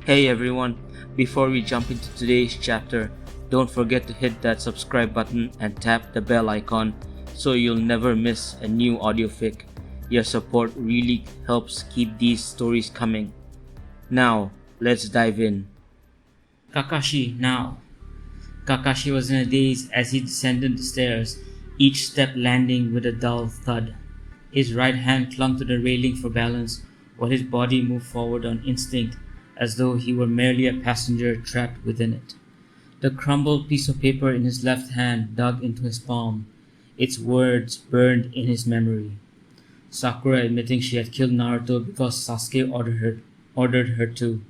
Hey everyone, before we jump into today's chapter, don't forget to hit that subscribe button and tap the bell icon so you'll never miss a new audiofic. Your support really helps keep these stories coming. Now, let's dive in. Kakashi now. Kakashi was in a daze as he descended the stairs, each step landing with a dull thud. His right hand clung to the railing for balance, while his body moved forward on instinct, as though he were merely a passenger trapped within it. The crumbled piece of paper in his left hand dug into his palm, its words burned in his memory. Sakura admitting she had killed Naruto because Sasuke ordered her to,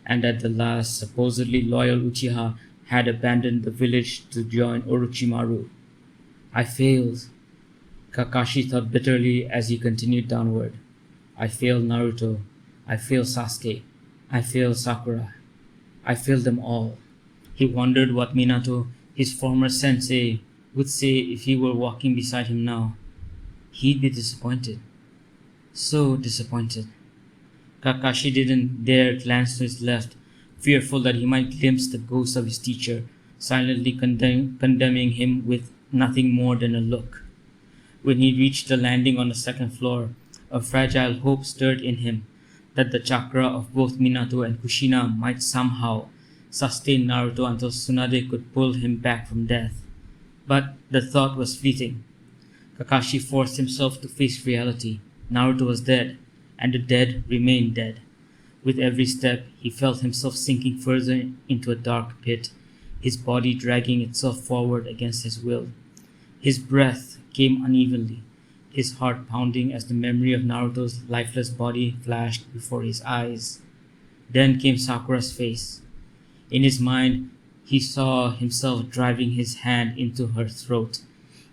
and that the last supposedly loyal Uchiha had abandoned the village to join Orochimaru. I failed, Kakashi thought bitterly as he continued downward. I failed Naruto. I failed Sasuke. I failed Sakura. I failed them all. He wondered what Minato, his former sensei, would say if he were walking beside him now. He'd be disappointed. So disappointed. Kakashi didn't dare glance to his left, fearful that he might glimpse the ghost of his teacher, silently condemning him with nothing more than a look. When he reached the landing on the second floor, a fragile hope stirred in him that the chakra of both Minato and Kushina might somehow sustain Naruto until Tsunade could pull him back from death. But the thought was fleeting. Kakashi forced himself to face reality. Naruto was dead, and the dead remained dead. With every step, he felt himself sinking further into a dark pit, his body dragging itself forward against his will. His breath came unevenly, his heart pounding as the memory of Naruto's lifeless body flashed before his eyes. Then came Sakura's face. In his mind, he saw himself driving his hand into her throat.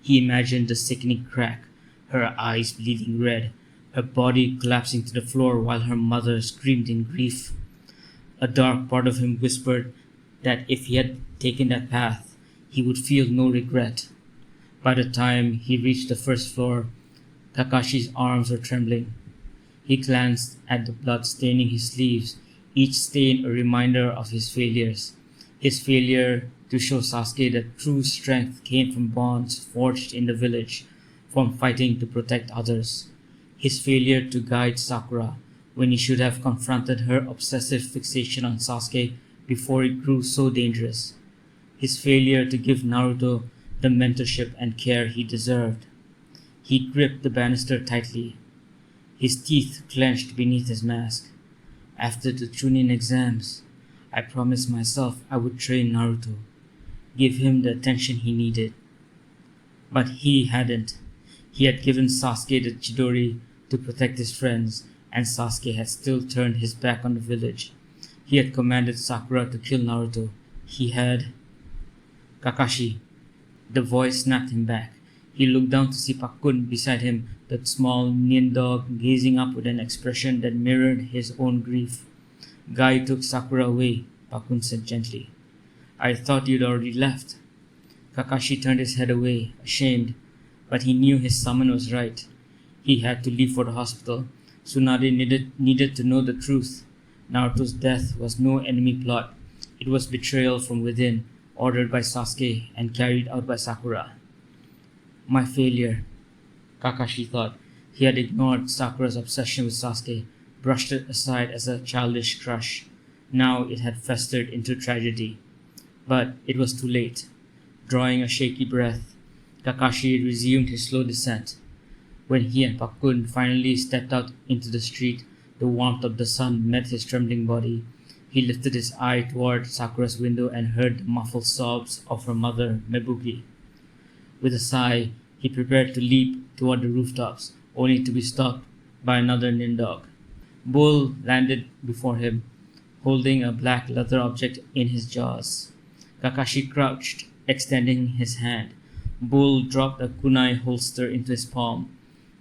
He imagined the sickening crack, her eyes bleeding red, her body collapsing to the floor while her mother screamed in grief. A dark part of him whispered that if he had taken that path, he would feel no regret. By the time he reached the first floor, Kakashi's arms were trembling. He glanced at the blood staining his sleeves, each stain a reminder of his failures. His failure to show Sasuke that true strength came from bonds forged in the village, from fighting to protect others. His failure to guide Sakura when he should have confronted her obsessive fixation on Sasuke before it grew so dangerous. His failure to give Naruto the mentorship and care he deserved. He gripped the banister tightly, his teeth clenched beneath his mask. After the Chunin exams, I promised myself I would train Naruto, give him the attention he needed. But he hadn't. He had given Sasuke the Chidori to protect his friends, and Sasuke had still turned his back on the village. He had commanded Sakura to kill Naruto. He had... Kakashi. The voice snapped him back. He looked down to see Pakun beside him, that small nin dog gazing up with an expression that mirrored his own grief. Guy took Sakura away, Pakun said gently. I thought you'd already left. Kakashi turned his head away, ashamed, but he knew his summon was right. He had to leave for the hospital. Tsunade needed to know the truth. Naruto's death was no enemy plot. It was betrayal from within, ordered by Sasuke and carried out by Sakura. My failure, Kakashi thought. He had ignored Sakura's obsession with Sasuke, brushed it aside as a childish crush. Now it had festered into tragedy. But it was too late. Drawing a shaky breath, Kakashi resumed his slow descent. When he and Pakun finally stepped out into the street, the warmth of the sun met his trembling body. He lifted his eye toward Sakura's window and heard the muffled sobs of her mother, Mebuki. With a sigh, he prepared to leap toward the rooftops, only to be stopped by another nindog. Bull landed before him, holding a black leather object in his jaws. Kakashi crouched, extending his hand. Bull dropped a kunai holster into his palm.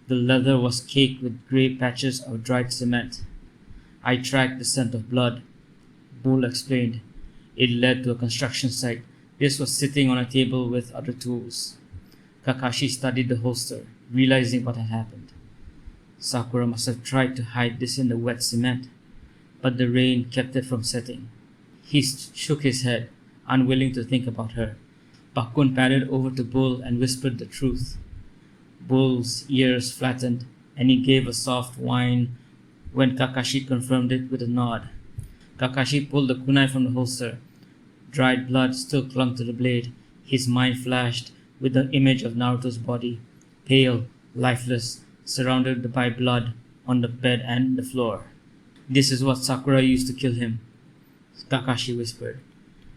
The leather was caked with grey patches of dried cement. I tracked the scent of blood, Bull explained. It led to a construction site. This was sitting on a table with other tools. Kakashi studied the holster, realizing what had happened. Sakura must have tried to hide this in the wet cement. but the rain kept it from setting. He shook his head, unwilling to think about her. Pakun padded over to Bull and whispered the truth. Bull's ears flattened, and he gave a soft whine when Kakashi confirmed it with a nod. Kakashi pulled the kunai from the holster. Dried blood still clung to the blade. His mind flashed with the image of Naruto's body, pale, lifeless, surrounded by blood on the bed and the floor. "This is what Sakura used to kill him," Kakashi whispered.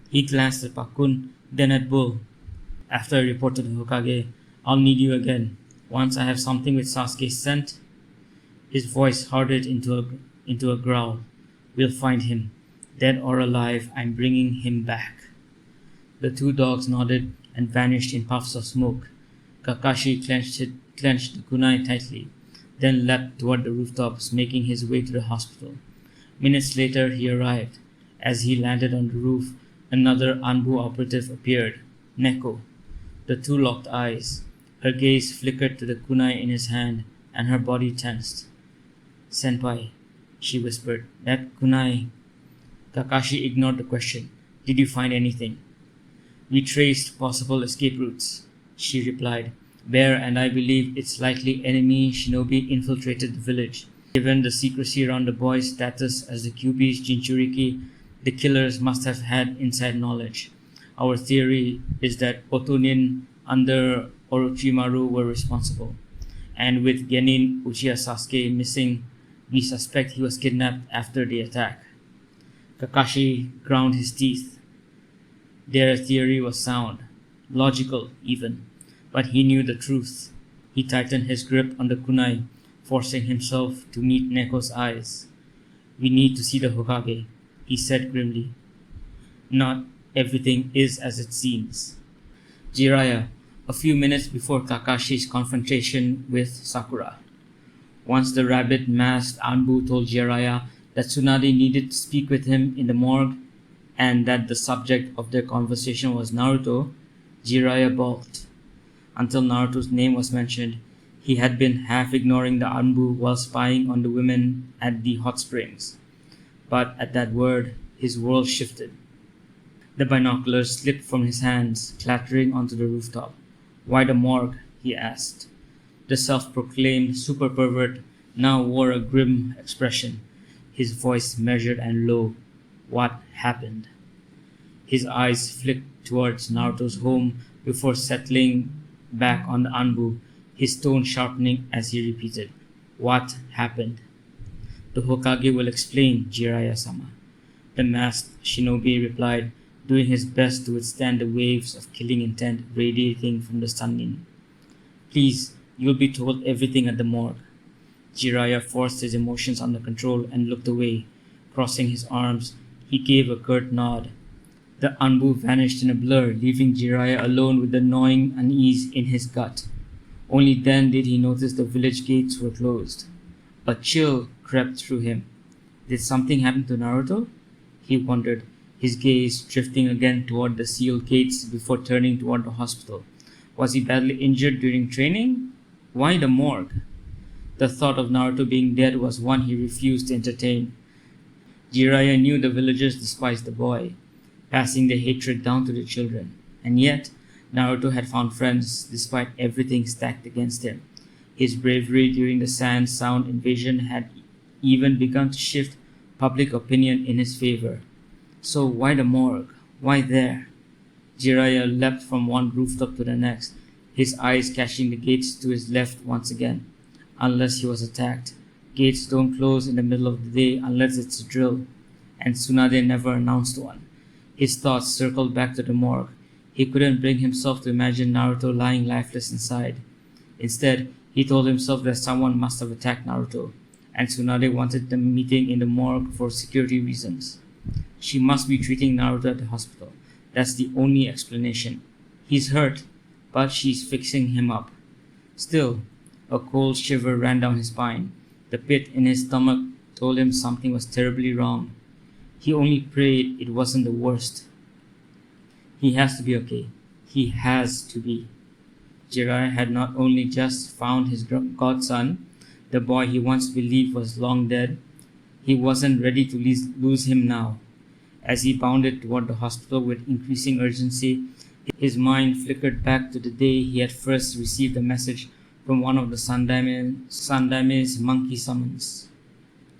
He glanced at Pakun, then at Bull. "After I report to the Hokage, I'll need you again. Once I have something with Sasuke's scent." His voice hardened into a growl. "We'll find him. Dead or alive, I'm bringing him back." The two dogs nodded and vanished in puffs of smoke. Kakashi clenched the kunai tightly, then leapt toward the rooftops, making his way to the hospital. Minutes later, he arrived. As he landed on the roof, another Anbu operative appeared, Neko. The two locked eyes. Her gaze flickered to the kunai in his hand, and her body tensed. "Senpai," she whispered, "that kunai..." Kakashi ignored the question. "Did you find anything?" "We traced possible escape routes," she replied. "Bear and I believe it's likely enemy shinobi infiltrated the village. Given the secrecy around the boy's status as the Kyuubi's Jinchuriki, the killers must have had inside knowledge. Our theory is that Otonin under Orochimaru were responsible. And with Genin Uchiha Sasuke missing, we suspect he was kidnapped after the attack." Kakashi ground his teeth. Their theory was sound, logical even, but he knew the truth. He tightened his grip on the kunai, forcing himself to meet Neko's eyes. "We need to see the Hokage," he said grimly. "Not everything is as it seems." Jiraiya, a few minutes before Kakashi's confrontation with Sakura. Once the rabbit-masked Anbu told Jiraiya that Tsunade needed to speak with him in the morgue and that the subject of their conversation was Naruto, Jiraiya balked. Until Naruto's name was mentioned, he had been half ignoring the Anbu while spying on the women at the hot springs. But at that word, his world shifted. The binoculars slipped from his hands, clattering onto the rooftop. "Why the morgue?" he asked. The self-proclaimed super pervert now wore a grim expression, his voice measured and low. "What happened?" His eyes flicked towards Naruto's home before settling back on the Anbu, his tone sharpening as he repeated, "What happened?" "The Hokage will explain, Jiraiya-sama," the masked shinobi replied, doing his best to withstand the waves of killing intent radiating from the Sannin. "Please, you'll be told everything at the morgue." Jiraiya forced his emotions under control and looked away. Crossing his arms, he gave a curt nod. The Anbu vanished in a blur, leaving Jiraiya alone with the gnawing unease in his gut. Only then did he notice the village gates were closed. A chill crept through him. Did something happen to Naruto? He wondered, his gaze drifting again toward the sealed gates before turning toward the hospital. Was he badly injured during training? Why the morgue? The thought of Naruto being dead was one he refused to entertain. Jiraiya knew the villagers despised the boy, passing their hatred down to the children. And yet, Naruto had found friends despite everything stacked against him. His bravery during the Sand Sound invasion had even begun to shift public opinion in his favor. So why the morgue? Why there? Jiraiya leapt from one rooftop to the next, his eyes catching the gates to his left once again. Unless he was attacked. Gates don't close in the middle of the day unless it's a drill, and Tsunade never announced one. His thoughts circled back to the morgue. He couldn't bring himself to imagine Naruto lying lifeless inside. Instead, he told himself that someone must have attacked Naruto, and Tsunade wanted the meeting in the morgue for security reasons. She must be treating Naruto at the hospital. That's the only explanation. He's hurt, but she's fixing him up. Still, a cold shiver ran down his spine. The pit in his stomach told him something was terribly wrong. He only prayed it wasn't the worst. He has to be okay. He has to be. Jiraiya had not only just found his godson, the boy he once believed was long dead, He wasn't ready to lose him now. As he bounded toward the hospital with increasing urgency, his mind flickered back to the day he had first received a message from one of the Sandaime's monkey summons.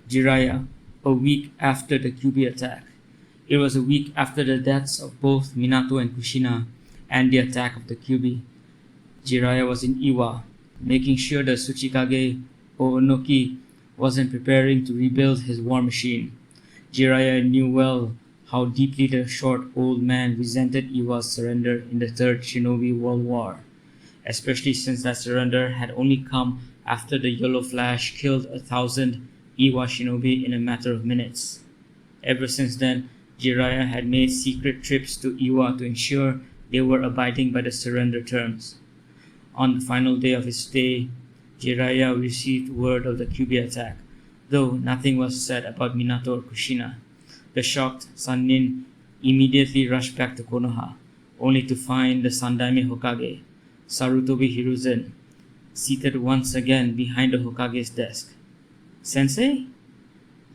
Jiraiya, a week after the Kyuubi attack. It was a week after the deaths of both Minato and Kushina and the attack of the Kyuubi. Jiraiya was in Iwa, making sure the Tsuchikage Oonoki wasn't preparing to rebuild his war machine. Jiraiya knew well how deeply the short old man resented Iwa's surrender in the Third Shinobi World War, especially since that surrender had only come after the Yellow Flash killed 1,000 Iwa shinobi in a matter of minutes. Ever since then, Jiraiya had made secret trips to Iwa to ensure they were abiding by the surrender terms. On the final day of his stay, Jiraiya received word of the Kyuubi attack, though nothing was said about Minato or Kushina. The shocked Sannin immediately rushed back to Konoha, only to find the Sandaime Hokage, Sarutobi Hiruzen, seated once again behind the Hokage's desk. "Sensei?"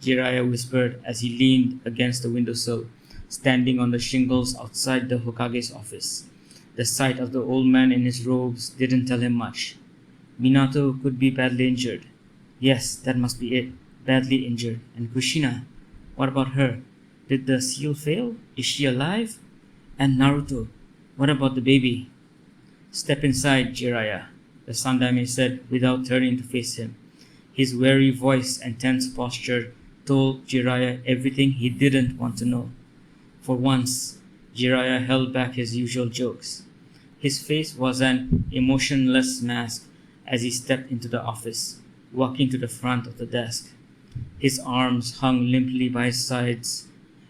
Jiraiya whispered as he leaned against the windowsill, standing on the shingles outside the Hokage's office. The sight of the old man in his robes didn't tell him much. Minato could be badly injured. Yes, that must be it. Badly injured. And Kushina? What about her? Did the seal fail? Is she alive? And Naruto? What about the baby? "Step inside, Jiraiya," the Sandaime said without turning to face him. His wary voice and tense posture told Jiraiya everything he didn't want to know. For once, Jiraiya held back his usual jokes. His face was an emotionless mask as he stepped into the office, walking to the front of the desk. His arms hung limply by his sides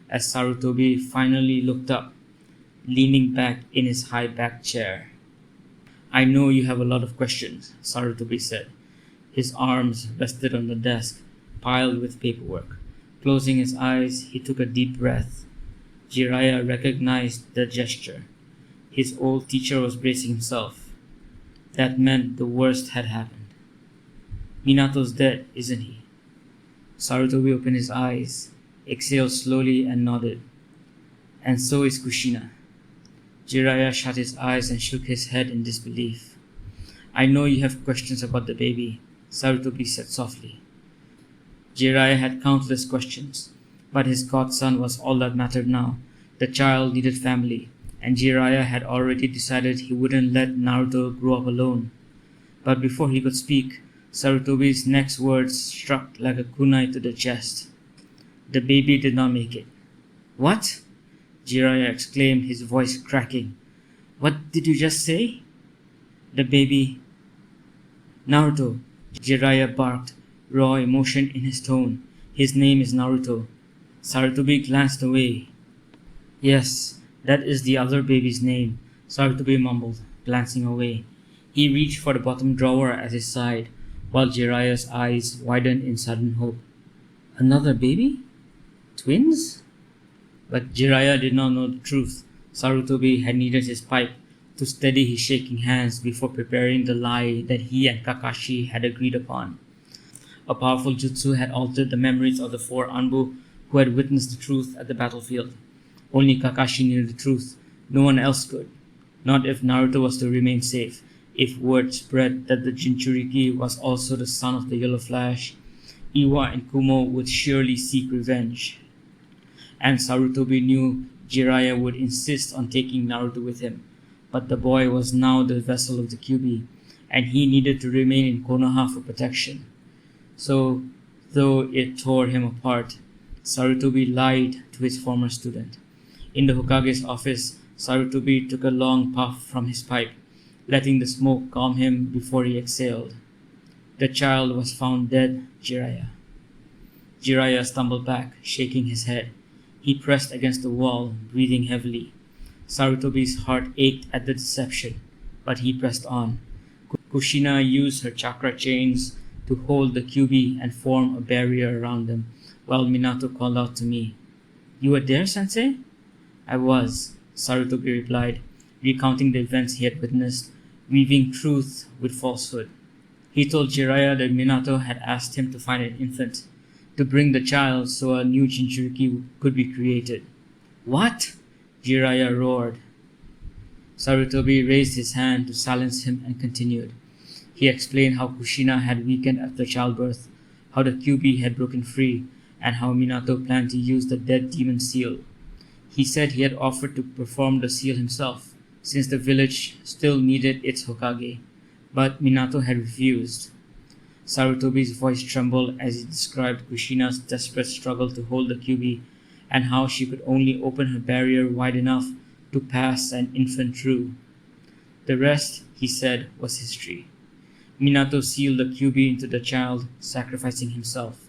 as Sarutobi finally looked up, leaning back in his high-backed chair. "I know you have a lot of questions," Sarutobi said. His arms rested on the desk, piled with paperwork. Closing his eyes, he took a deep breath. Jiraiya recognized the gesture. His old teacher was bracing himself. That meant the worst had happened. "Minato's dead, isn't he?" Sarutobi opened his eyes, exhaled slowly and nodded. "And so is Kushina." Jiraiya shut his eyes and shook his head in disbelief. "I know you have questions about the baby," Sarutobi said softly. Jiraiya had countless questions, but his godson was all that mattered now. The child needed family, and Jiraiya had already decided he wouldn't let Naruto grow up alone. But before he could speak, Sarutobi's next words struck like a kunai to the chest. "The baby did not make it." "What?" Jiraiya exclaimed, his voice cracking. "What did you just say?" "The baby..." "Naruto," Jiraiya barked, raw emotion in his tone. "His name is Naruto." Sarutobi glanced away. "Yes, that is the other baby's name," Sarutobi mumbled, glancing away. He reached for the bottom drawer at his side, while Jiraiya's eyes widened in sudden hope. "Another baby? Twins?" But Jiraiya did not know the truth. Sarutobi had needed his pipe to steady his shaking hands before preparing the lie that he and Kakashi had agreed upon. A powerful jutsu had altered the memories of the four Anbu who had witnessed the truth at the battlefield. Only Kakashi knew the truth. No one else could. Not if Naruto was to remain safe. If word spread that the Jinchuriki was also the son of the Yellow Flash, Iwa and Kumo would surely seek revenge. And Sarutobi knew Jiraiya would insist on taking Naruto with him. But the boy was now the vessel of the Kyuubi, and he needed to remain in Konoha for protection. So, though it tore him apart, Sarutobi lied to his former student. In the Hokage's office, Sarutobi took a long puff from his pipe, letting the smoke calm him before he exhaled. "The child was found dead, Jiraiya." Jiraiya stumbled back, shaking his head. He pressed against the wall, breathing heavily. Sarutobi's heart ached at the deception, but he pressed on. Kushina used her chakra chains to hold the Kyuubi and form a barrier around them, while Minato called out to me. "You were there, Sensei?" "I was," Sarutobi replied, recounting the events he had witnessed, weaving truth with falsehood. He told Jiraiya that Minato had asked him to find an infant, to bring the child so a new Jinchuriki could be created. What? Jiraiya roared. Sarutobi raised his hand to silence him and continued. He explained how Kushina had weakened after childbirth, how the QB had broken free, and how Minato planned to use the dead demon seal. He said he had offered to perform the seal himself, since the village still needed its Hokage, but Minato had refused. Sarutobi's voice trembled as he described Kushina's desperate struggle to hold the QB and how she could only open her barrier wide enough to pass an infant through. The rest, he said, was history. Minato sealed the QB into the child, sacrificing himself.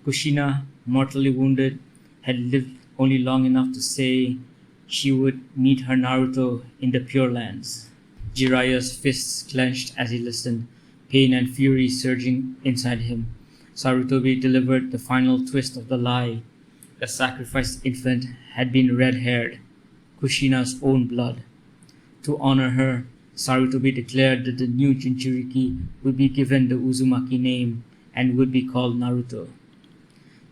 Kushina, mortally wounded, had lived only long enough to say she would meet her Naruto in the Pure Lands. Jiraiya's fists clenched as he listened, pain and fury surging inside him. Sarutobi delivered the final twist of the lie. The sacrificed infant had been red-haired, Kushina's own blood. To honor her, Sarutobi declared that the new Jinchuriki would be given the Uzumaki name and would be called Naruto.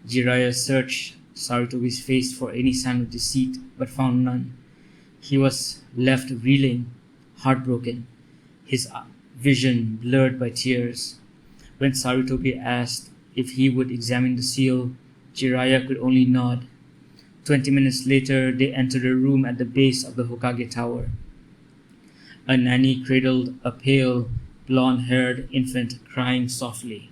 Jiraiya searched Sarutobi's face for any sign of deceit, but found none. He was left reeling, heartbroken, his vision blurred by tears. When Sarutobi asked if he would examine the seal, Jiraiya could only nod. 20 minutes later, they entered a room at the base of the Hokage Tower. A nanny cradled a pale, blonde-haired infant crying softly.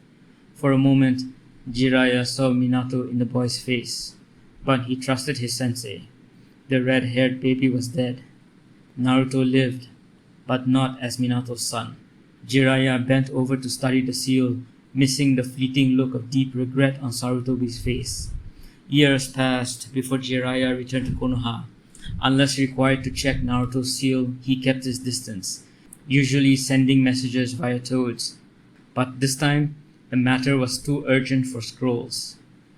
For a moment, Jiraiya saw Minato in the boy's face, but he trusted his sensei. The red-haired baby was dead. Naruto lived, but not as Minato's son. Jiraiya bent over to study the seal, missing the fleeting look of deep regret on Sarutobi's face. Years passed before Jiraiya returned to Konoha. Unless required to check Naruto's seal, he kept his distance, usually sending messages via toads. But this time, the matter was too urgent for scrolls.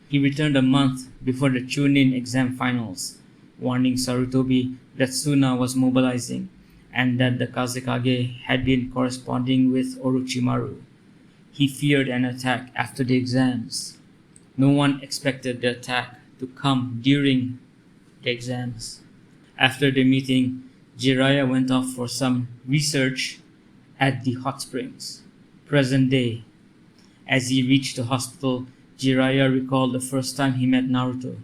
He returned a month before the Chunin exam finals, warning Sarutobi that Suna was mobilizing and that the Kazekage had been corresponding with Orochimaru. He feared an attack after the exams. No one expected the attack to come during the exams. After the meeting, Jiraiya went off for some research at the hot springs, present day. As he reached the hospital, Jiraiya recalled the first time he met Naruto.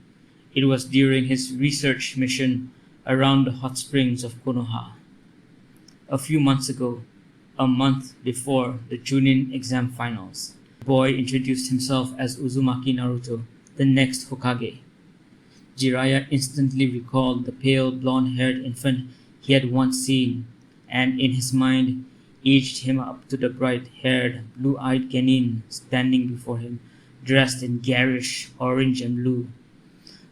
It was during his research mission around the hot springs of Konoha. A few months ago, a month before the Chunin exam finals, the boy introduced himself as Uzumaki Naruto, the next Hokage. Jiraiya instantly recalled the pale blonde-haired infant he had once seen, and in his mind aged him up to the bright-haired, blue-eyed genin standing before him, dressed in garish orange and blue.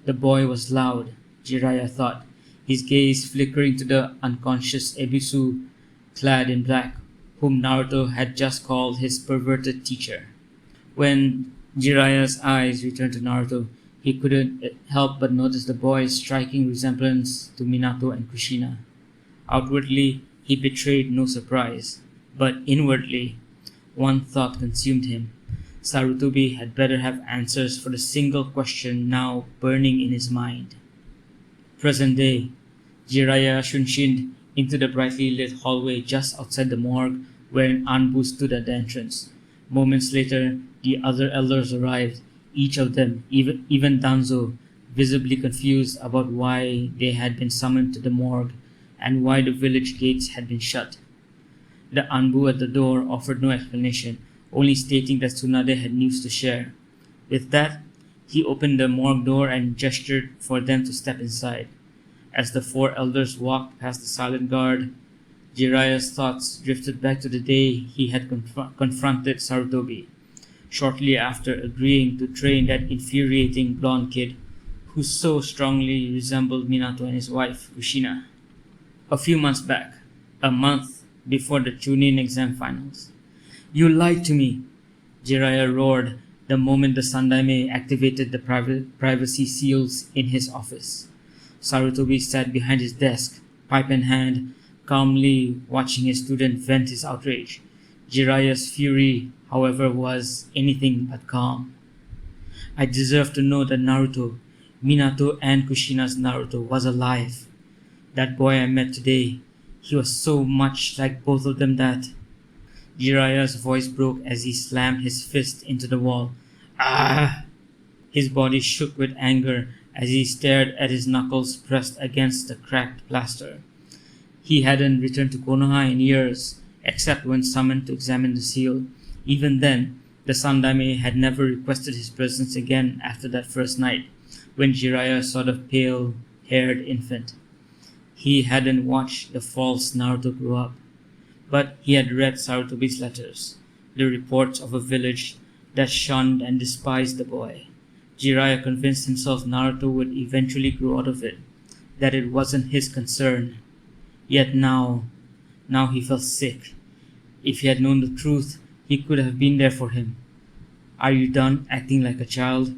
The boy was loud, Jiraiya thought, his gaze flickering to the unconscious Ebisu, clad in black, whom Naruto had just called his perverted teacher. When Jiraiya's eyes returned to Naruto, he couldn't help but notice the boy's striking resemblance to Minato and Kushina. Outwardly, he betrayed no surprise, but inwardly, one thought consumed him. Sarutobi had better have answers for the single question now burning in his mind. Present day, Jiraiya shunshined into the brightly lit hallway just outside the morgue where an Anbu stood at the entrance. Moments later, the other elders arrived, each of them, even Danzo, visibly confused about why they had been summoned to the morgue and why the village gates had been shut. The Anbu at the door offered no explanation, only stating that Tsunade had news to share. With that, he opened the morgue door and gestured for them to step inside. As the four elders walked past the silent guard, Jiraiya's thoughts drifted back to the day he had confronted Sarutobi, shortly after agreeing to train that infuriating blonde kid who so strongly resembled Minato and his wife, Kushina. A few months back, a month before the Chunin exam finals. "You lied to me!" Jiraiya roared the moment the Sandaime activated the privacy seals in his office. Sarutobi sat behind his desk, pipe in hand, calmly watching his student vent his outrage. Jiraiya's fury, however, was anything but calm. I deserve to know that Naruto, Minato and Kushina's Naruto was alive. That boy I met today, he was so much like both of them that... Jiraiya's voice broke as he slammed his fist into the wall. Ah! His body shook with anger as he stared at his knuckles pressed against the cracked plaster. He hadn't returned to Konoha in years, except when summoned to examine the seal. Even then, the Sandaime had never requested his presence again after that first night, when Jiraiya saw the pale-haired infant. He hadn't watched the false Naruto grow up, but he had read Sarutobi's letters, the reports of a village that shunned and despised the boy. Jiraiya convinced himself Naruto would eventually grow out of it, that it wasn't his concern. Yet now he felt sick. If he had known the truth, he could have been there for him. Are you done acting like a child?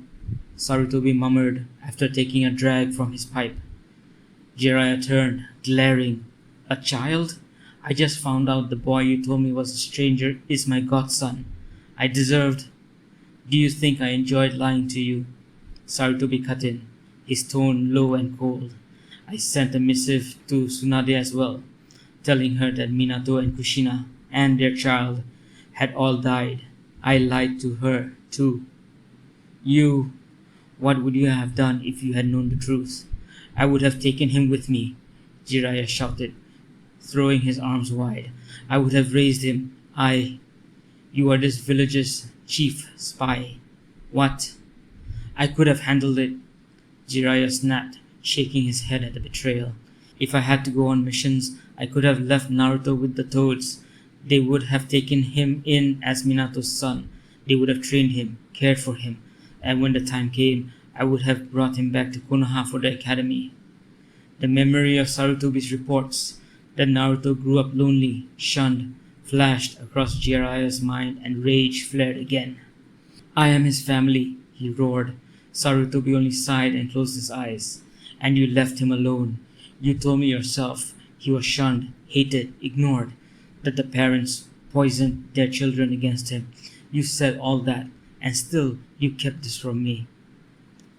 Sarutobi murmured after taking a drag from his pipe. Jiraiya turned, glaring. A child? I just found out the boy you told me was a stranger is my godson. I deserved... Do you think I enjoyed lying to you? Sarutobi cut in, his tone low and cold. I sent a missive to Tsunade as well, telling her that Minato and Kushina and their child had all died. I lied to her, too. You... What would you have done if you had known the truth? I would have taken him with me, Jiraiya shouted, throwing his arms wide. I would have raised him. You are this village's chief spy. What? I could have handled it, Jiraiya snapped, shaking his head at the betrayal. If I had to go on missions, I could have left Naruto with the Toads. They would have taken him in as Minato's son. They would have trained him, cared for him, and when the time came, I would have brought him back to Konoha for the academy. The memory of Sarutobi's reports that Naruto grew up lonely, shunned, flashed across Jiraiya's mind, and rage flared again. I am his family, he roared. Sarutobi only sighed and closed his eyes. And you left him alone. You told me yourself he was shunned, hated, ignored, that the parents poisoned their children against him. You said all that, and still you kept this from me.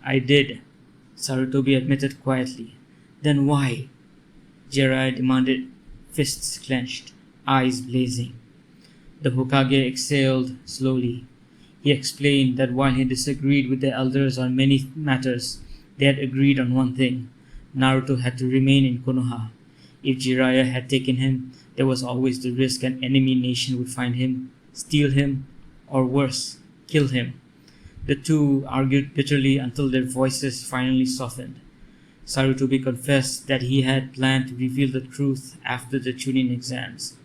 I did, Sarutobi admitted quietly. Then why? Jiraiya demanded, fists clenched, eyes blazing. The Hokage exhaled slowly. He explained that while he disagreed with the elders on many matters, they had agreed on one thing. Naruto had to remain in Konoha. If Jiraiya had taken him, there was always the risk an enemy nation would find him, steal him, or worse, kill him. The two argued bitterly until their voices finally softened. Sarutobi confessed that he had planned to reveal the truth after the Chunin exams,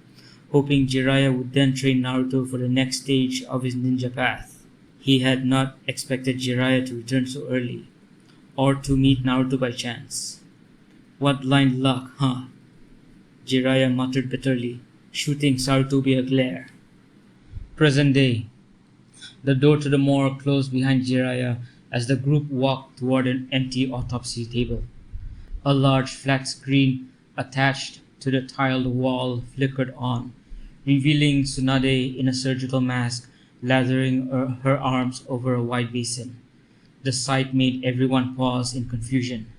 hoping Jiraiya would then train Naruto for the next stage of his ninja path. He had not expected Jiraiya to return so early, or to meet Naruto by chance. What blind luck, huh? Jiraiya muttered bitterly, shooting Sarutobi a glare. Present day. The door to the morgue closed behind Jiraiya as the group walked toward an empty autopsy table. A large flat screen attached to the tiled wall flickered on, revealing Tsunade in a surgical mask lathering her arms over a wide basin. The sight made everyone pause in confusion.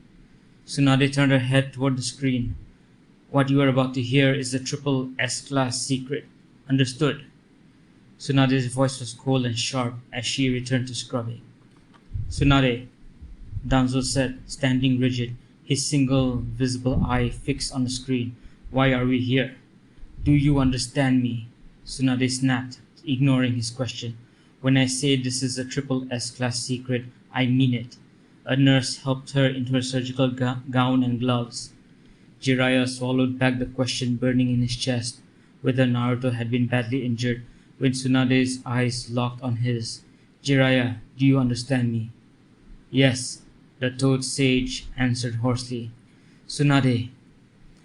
Tsunade turned her head toward the screen. What you are about to hear is the triple S-class secret. Understood? Tsunade's voice was cold and sharp as she returned to scrubbing. Tsunade, Danzo said, standing rigid, his single visible eye fixed on the screen. Why are we here? Do you understand me? Tsunade snapped, ignoring his question. When I say this is a triple S-class secret, I mean it. A nurse helped her into her surgical gown and gloves. Jiraiya swallowed back the question burning in his chest, whether Naruto had been badly injured, when Tsunade's eyes locked on his. Jiraiya, do you understand me? Yes, the Toad Sage answered hoarsely. Tsunade,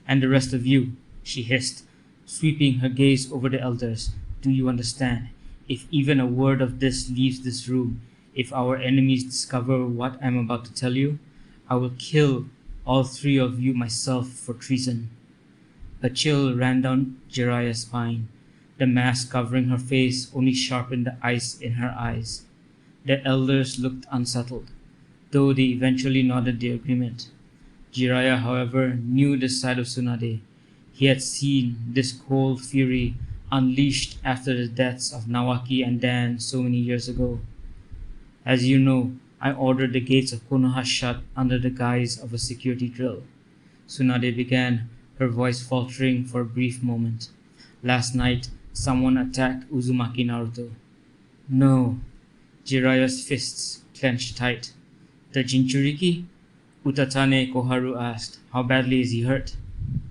and the rest of you, she hissed, sweeping her gaze over the elders. Do you understand? If even a word of this leaves this room, if our enemies discover what I'm about to tell you, I will kill all three of you myself for treason. A chill ran down Jiraiya's spine. The mask covering her face only sharpened the ice in her eyes. The elders looked unsettled, though they eventually nodded their agreement. Jiraiya, however, knew this side of Tsunade. He had seen this cold fury unleashed after the deaths of Nawaki and Dan so many years ago. As you know, I ordered the gates of Konoha shut under the guise of a security drill. Tsunade began, her voice faltering for a brief moment. Last night, someone attacked Uzumaki Naruto. No. Jiraiya's fists clenched tight. The Jinchuriki? Utatane Koharu asked. How badly is he hurt?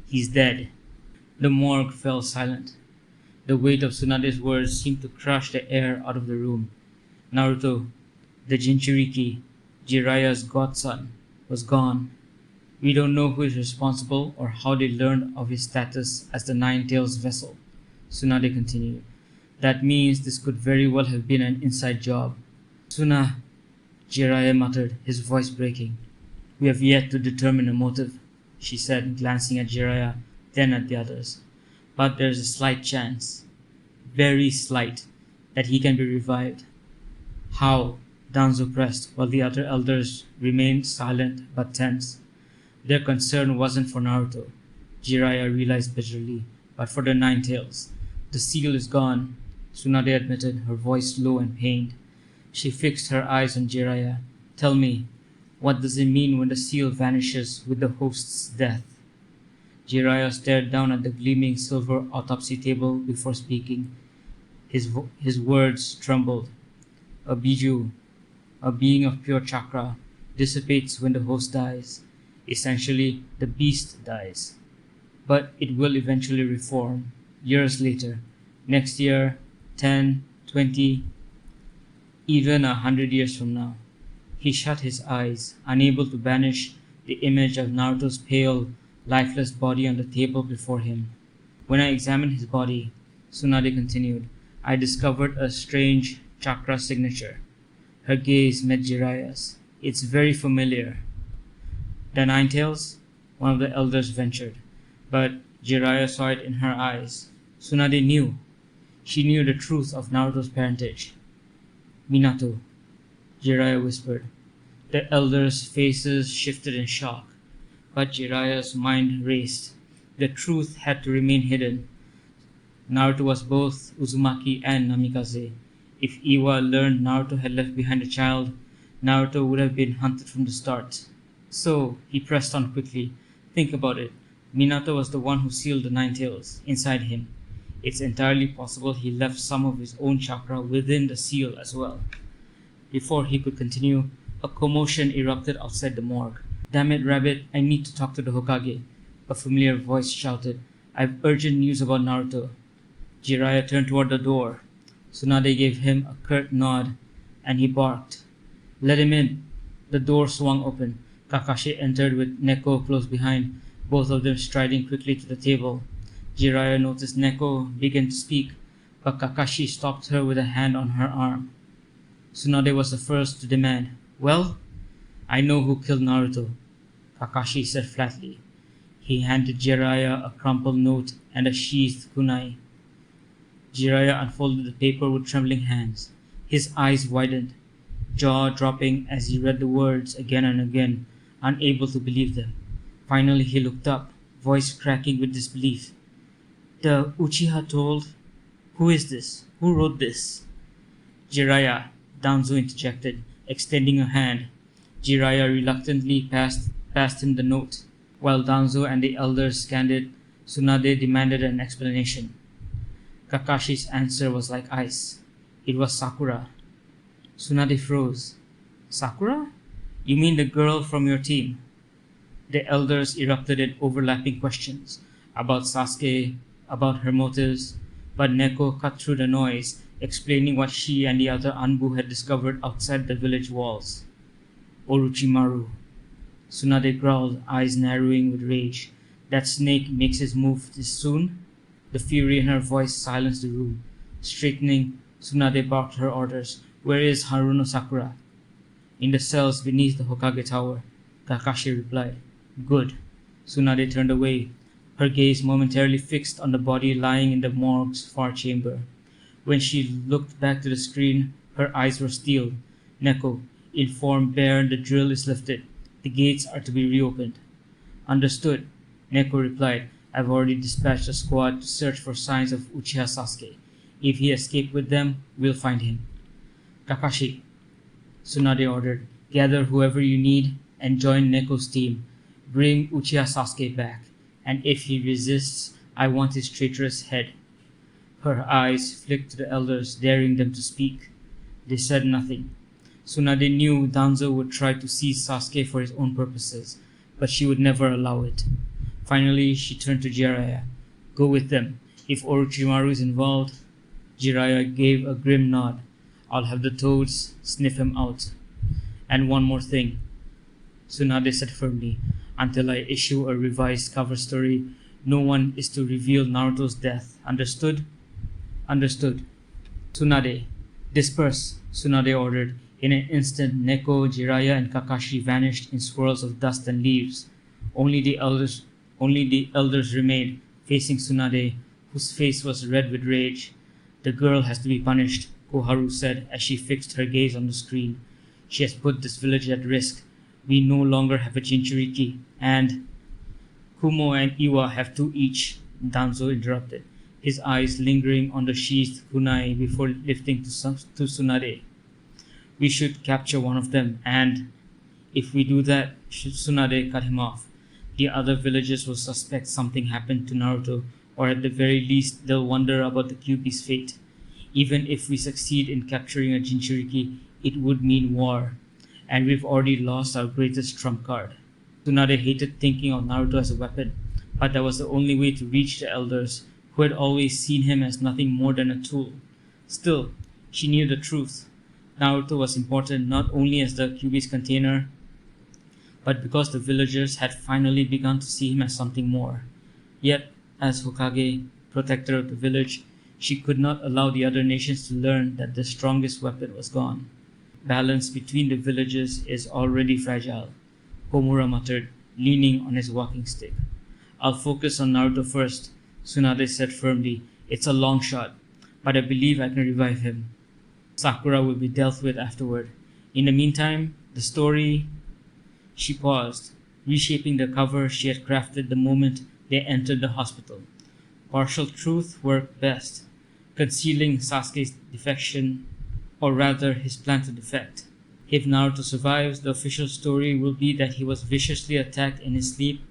He's dead. The morgue fell silent. The weight of Tsunade's words seemed to crush the air out of the room. Naruto, the Jinchuriki, Jiraiya's godson, was gone. We don't know who is responsible or how they learned of his status as the Nine-Tails vessel, Tsunade continued. That means this could very well have been an inside job. Suna, Jiraiya muttered, his voice breaking. We have yet to determine a motive, she said, glancing at Jiraiya, then at the others. But there is a slight chance, very slight, that he can be revived. How? Danzo pressed, while the other elders remained silent but tense. Their concern wasn't for Naruto, Jiraiya realized bitterly, but for the Nine-Tails. The seal is gone, Tsunade admitted, her voice low and pained. She fixed her eyes on Jiraiya. Tell me, what does it mean when the seal vanishes with the host's death? Jiraiya stared down at the gleaming silver autopsy table before speaking. His words trembled. A biju, a being of pure chakra, dissipates when the host dies. Essentially, the beast dies. But it will eventually reform, years later. Next year, 10, 20, even 100 years from now. He shut his eyes, unable to banish the image of Naruto's pale, lifeless body on the table before him. When I examined his body, Tsunade continued, I discovered a strange chakra signature. Her gaze met Jiraiya's. It's very familiar. The Nine-Tails? One of the elders ventured, but Jiraiya saw it in her eyes. Tsunade knew. She knew the truth of Naruto's parentage. Minato, Jiraiya whispered. The elders' faces shifted in shock, but Jiraiya's mind raced. The truth had to remain hidden. Naruto was both Uzumaki and Namikaze. If Iwa learned Naruto had left behind a child, Naruto would have been hunted from the start. So, he pressed on quickly. Think about it. Minato was the one who sealed the Nine-Tails inside him. It's entirely possible he left some of his own chakra within the seal as well. Before he could continue, a commotion erupted outside the morgue. Damn it, Rabbit, I need to talk to the Hokage, a familiar voice shouted. I've urgent news about Naruto. Jiraiya turned toward the door. Tsunade gave him a curt nod, and he barked. Let him in. The door swung open. Kakashi entered with Neko close behind, both of them striding quickly to the table. Jiraiya noticed Neko begin to speak, but Kakashi stopped her with a hand on her arm. Tsunade was the first to demand, Well, I know who killed Naruto, Kakashi said flatly. He handed Jiraiya a crumpled note and a sheathed kunai. Jiraiya unfolded the paper with trembling hands. His eyes widened, jaw dropping as he read the words again and again, unable to believe them. Finally he looked up, voice cracking with disbelief. The Uchiha told... Who is this? Who wrote this? Jiraiya, Danzo interjected, extending a hand. Jiraiya reluctantly passed him the note. While Danzo and the elders scanned it, Tsunade demanded an explanation. Kakashi's answer was like ice. It was Sakura. Tsunade froze. Sakura? You mean the girl from your team? The elders erupted in overlapping questions about Sasuke, about her motives, but Neko cut through the noise, explaining what she and the other Anbu had discovered outside the village walls. Orochimaru. Tsunade growled, eyes narrowing with rage. That snake makes his move this soon? The fury in her voice silenced the room. Straightening, Tsunade barked her orders. Where is Haruno Sakura? In the cells beneath the Hokage Tower, Kakashi replied. Good. Tsunade turned away, her gaze momentarily fixed on the body lying in the morgue's far chamber. When she looked back to the screen, her eyes were steel. Neko, inform Baron the drill is lifted. The gates are to be reopened. Understood, Neko replied. I've already dispatched a squad to search for signs of Uchiha Sasuke. If he escaped with them, we'll find him. Kakashi, Tsunade ordered, gather whoever you need and join Neko's team. Bring Uchiha Sasuke back, and if he resists, I want his traitorous head. Her eyes flicked to the elders, daring them to speak. They said nothing. Tsunade knew Danzo would try to seize Sasuke for his own purposes, but she would never allow it. Finally, she turned to Jiraiya. Go with them. If Orochimaru is involved, Jiraiya gave a grim nod. I'll have the toads sniff him out. And one more thing, Tsunade said firmly. Until I issue a revised cover story, no one is to reveal Naruto's death. Understood? Understood. Tsunade, disperse, Tsunade ordered. In an instant, Neko, Jiraiya, and Kakashi vanished in swirls of dust and leaves. Only the elders remained, facing Tsunade, whose face was red with rage. The girl has to be punished, Koharu said as she fixed her gaze on the screen. She has put this village at risk. We no longer have a Jinchuriki, and Kumo and Iwa have two each, Danzo interrupted, his eyes lingering on the sheathed kunai before lifting to Tsunade. We should capture one of them, and if we do that, Tsunade cut him off. The other villagers will suspect something happened to Naruto, or at the very least, they'll wonder about the Kyuubi's fate. Even if we succeed in capturing a Jinchuriki, it would mean war, and we've already lost our greatest trump card. Tsunade hated thinking of Naruto as a weapon, but that was the only way to reach the elders, who had always seen him as nothing more than a tool. Still, she knew the truth. Naruto was important not only as the Kyuubi's container, but because the villagers had finally begun to see him as something more. Yet, as Hokage, protector of the village, she could not allow the other nations to learn that the strongest weapon was gone. Balance between the villages is already fragile, Homura muttered, leaning on his walking stick. I'll focus on Naruto first, Tsunade said firmly. It's a long shot, but I believe I can revive him. Sakura will be dealt with afterward. In the meantime, the story... She paused, reshaping the cover she had crafted the moment they entered the hospital. Partial truth worked best, concealing Sasuke's defection, or rather his plan to defect. If Naruto survives, the official story will be that he was viciously attacked in his sleep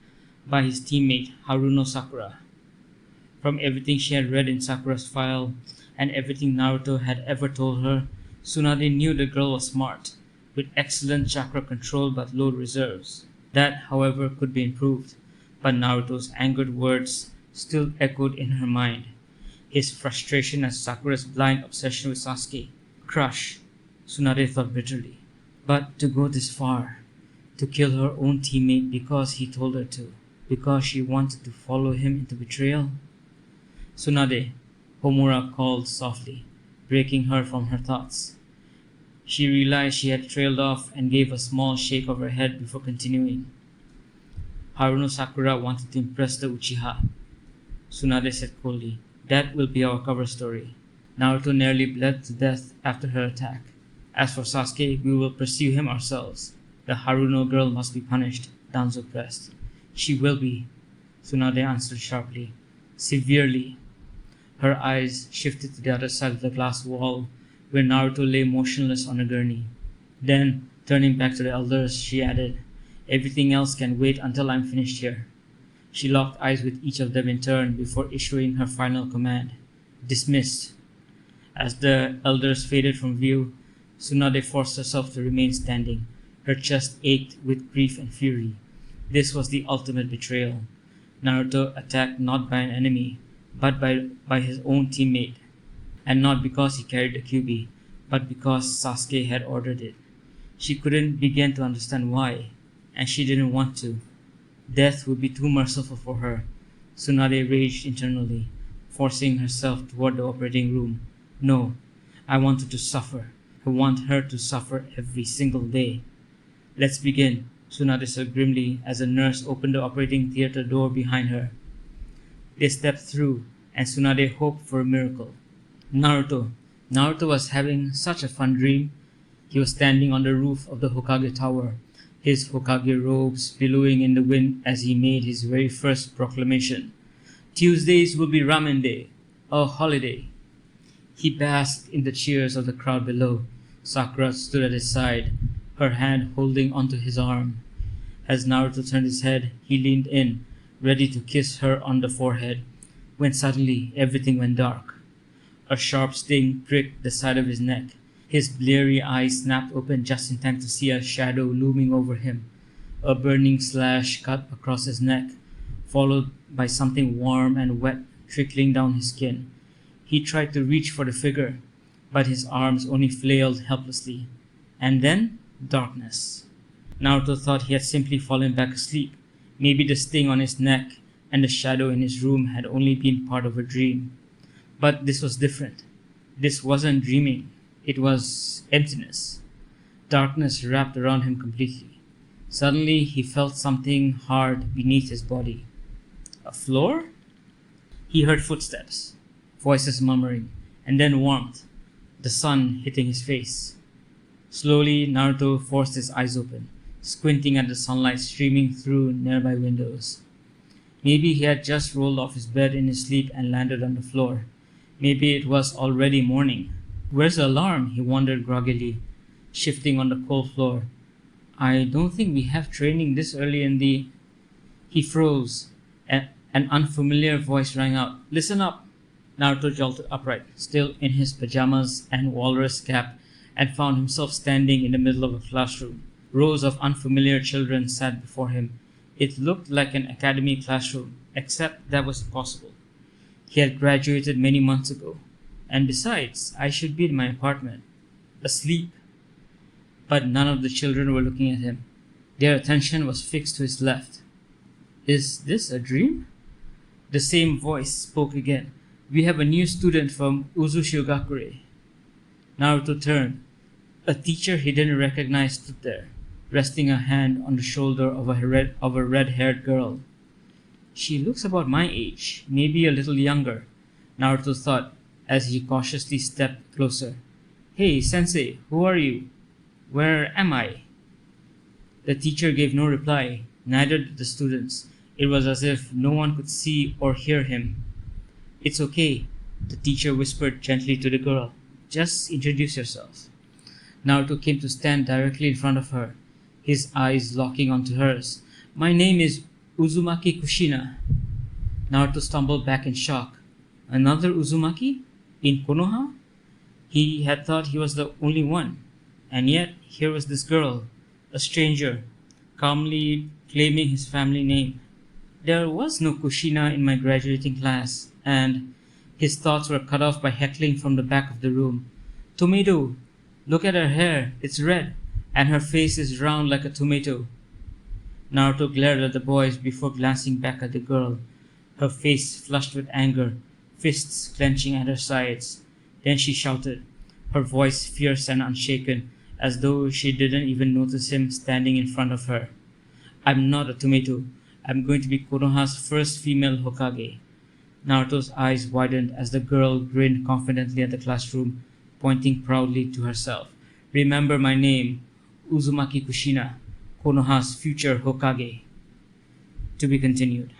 by his teammate Haruno Sakura. From everything she had read in Sakura's file, and everything Naruto had ever told her, Tsunade knew the girl was smart, with excellent chakra control but low reserves. That, however, could be improved, but Naruto's angered words still echoed in her mind. His frustration at Sakura's blind obsession with Sasuke. Crush, Tsunade thought bitterly. But to go this far, to kill her own teammate because he told her to, because she wanted to follow him into betrayal? Tsunade, Homura called softly, breaking her from her thoughts. She realized she had trailed off and gave a small shake of her head before continuing. Haruno Sakura wanted to impress the Uchiha. Tsunade said coldly, that will be our cover story. Naruto nearly bled to death after her attack. As for Sasuke, we will pursue him ourselves. The Haruno girl must be punished, Danzo pressed. She will be, Tsunade answered sharply. Severely. Her eyes shifted to the other side of the glass wall, where Naruto lay motionless on a gurney. Then, turning back to the elders, she added, everything else can wait until I'm finished here. She locked eyes with each of them in turn before issuing her final command. Dismissed. As the elders faded from view, Tsunade forced herself to remain standing. Her chest ached with grief and fury. This was the ultimate betrayal. Naruto attacked not by an enemy, but by his own teammate. And not because he carried the Kyuubi, but because Sasuke had ordered it. She couldn't begin to understand why, and she didn't want to. Death would be too merciful for her. Tsunade raged internally, forcing herself toward the operating room. No, I want her to suffer. I want her to suffer every single day. Let's begin, Tsunade said grimly as a nurse opened the operating theater door behind her. They stepped through, and Tsunade hoped for a miracle. Naruto was having such a fun dream. He was standing on the roof of the Hokage Tower, his Hokage robes billowing in the wind as he made his very first proclamation. Tuesdays will be ramen day, a holiday. He basked in the cheers of the crowd below. Sakura stood at his side, her hand holding onto his arm. As Naruto turned his head, he leaned in, ready to kiss her on the forehead, when suddenly everything went dark. A sharp sting pricked the side of his neck. His bleary eyes snapped open just in time to see a shadow looming over him. A burning slash cut across his neck, followed by something warm and wet trickling down his skin. He tried to reach for the figure, but his arms only flailed helplessly. And then, darkness. Naruto thought he had simply fallen back asleep. Maybe the sting on his neck and the shadow in his room had only been part of a dream. But this was different. This wasn't dreaming. It was emptiness. Darkness wrapped around him completely. Suddenly, he felt something hard beneath his body. A floor? He heard footsteps, voices murmuring, and then warmth, the sun hitting his face. Slowly, Naruto forced his eyes open, squinting at the sunlight streaming through nearby windows. Maybe he had just rolled off his bed in his sleep and landed on the floor. Maybe it was already morning. Where's the alarm? He wondered groggily, shifting on the cold floor. I don't think we have training this early in the... He froze. An unfamiliar voice rang out. Listen up! Naruto jolted upright, still in his pajamas and walrus cap, and found himself standing in the middle of a classroom. Rows of unfamiliar children sat before him. It looked like an academy classroom, except that was impossible. He had graduated many months ago. And besides, I should be in my apartment, asleep. But none of the children were looking at him. Their attention was fixed to his left. Is this a dream? The same voice spoke again. We have a new student from Uzushigakure. Naruto turned. A teacher he didn't recognize stood there, resting a hand on the shoulder of a red-haired girl. She looks about my age, maybe a little younger, Naruto thought as he cautiously stepped closer. Hey, sensei, who are you? Where am I? The teacher gave no reply, neither did the students. It was as if no one could see or hear him. It's okay, the teacher whispered gently to the girl. Just introduce yourself. Naruto came to stand directly in front of her, his eyes locking onto hers. My name is Uzumaki Kushina. Naruto stumbled back in shock. Another Uzumaki? In Konoha? He had thought he was the only one. And yet, here was this girl, a stranger, calmly claiming his family name. There was no Kushina in my graduating class, and his thoughts were cut off by heckling from the back of the room. Tomato! Look at her hair, it's red, and her face is round like a tomato. Naruto glared at the boys before glancing back at the girl, her face flushed with anger, fists clenching at her sides. Then she shouted, her voice fierce and unshaken, as though she didn't even notice him standing in front of her. I'm not a tomato. I'm going to be Konoha's first female Hokage. Naruto's eyes widened as the girl grinned confidently at the classroom, pointing proudly to herself. Remember my name, Uzumaki Kushina, Konoha's future Hokage. To be continued.